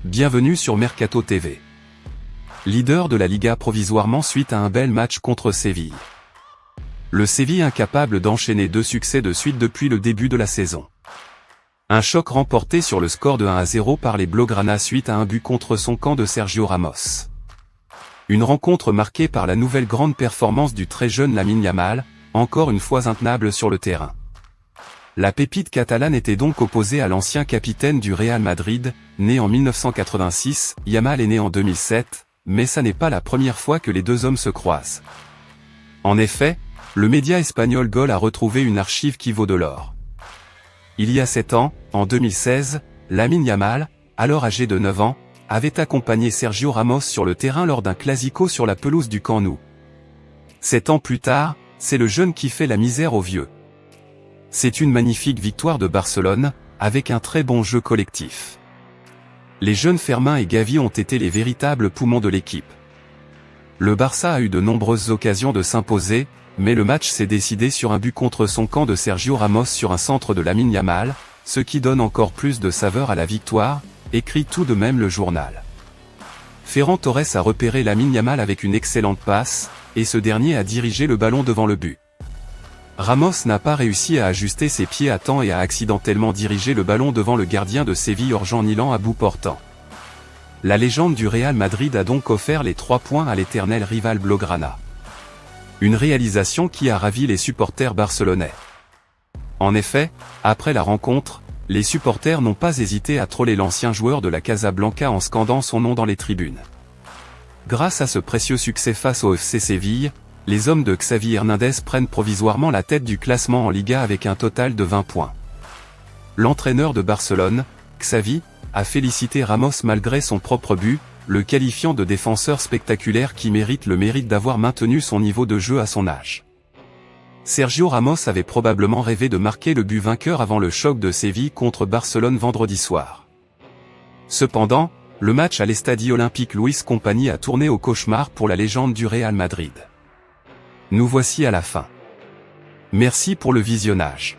Bienvenue sur Mercato TV. Leader de la Liga provisoirement suite à un bel match contre Séville. Le Séville incapable d'enchaîner 2 succès de suite depuis le début de la saison. Un choc remporté sur le score de 1-0 par les Blaugrana suite à un but contre son camp de Sergio Ramos. Une rencontre marquée par la nouvelle grande performance du très jeune Lamine Yamal, encore une fois intenable sur le terrain. La pépite catalane était donc opposée à l'ancien capitaine du Real Madrid, né en 1986, Yamal est né en 2007, mais ça n'est pas la première fois que les deux hommes se croisent. En effet, le média espagnol Gol a retrouvé une archive qui vaut de l'or. Il y a 7 ans, en 2016, Lamine Yamal, alors âgé de 9 ans, avait accompagné Sergio Ramos sur le terrain lors d'un classico sur la pelouse du Camp Nou. 7 ans plus tard, c'est le jeune qui fait la misère aux vieux. C'est une magnifique victoire de Barcelone, avec un très bon jeu collectif. Les jeunes Fermin et Gavi ont été les véritables poumons de l'équipe. Le Barça a eu de nombreuses occasions de s'imposer, mais le match s'est décidé sur un but contre son camp de Sergio Ramos sur un centre de Lamine Yamal, ce qui donne encore plus de saveur à la victoire, écrit tout de même le journal. Ferran Torres a repéré Lamine Yamal avec une excellente passe, et ce dernier a dirigé le ballon devant le but. Ramos n'a pas réussi à ajuster ses pieds à temps et a accidentellement dirigé le ballon devant le gardien de Séville Orjan Nilan à bout portant. La légende du Real Madrid a donc offert les 3 points à l'éternel rival Blaugrana. Une réalisation qui a ravi les supporters barcelonais. En effet, après la rencontre, les supporters n'ont pas hésité à troller l'ancien joueur de la Casablanca en scandant son nom dans les tribunes. Grâce à ce précieux succès face au FC Séville, les hommes de Xavi Hernandez prennent provisoirement la tête du classement en Liga avec un total de 20 points. L'entraîneur de Barcelone, Xavi, a félicité Ramos malgré son propre but, le qualifiant de défenseur spectaculaire qui mérite d'avoir maintenu son niveau de jeu à son âge. Sergio Ramos avait probablement rêvé de marquer le but vainqueur avant le choc de Séville contre Barcelone vendredi soir. Cependant, le match à l'Estadi Olympique Luis Compagnie a tourné au cauchemar pour la légende du Real Madrid. Nous voici à la fin. Merci pour le visionnage.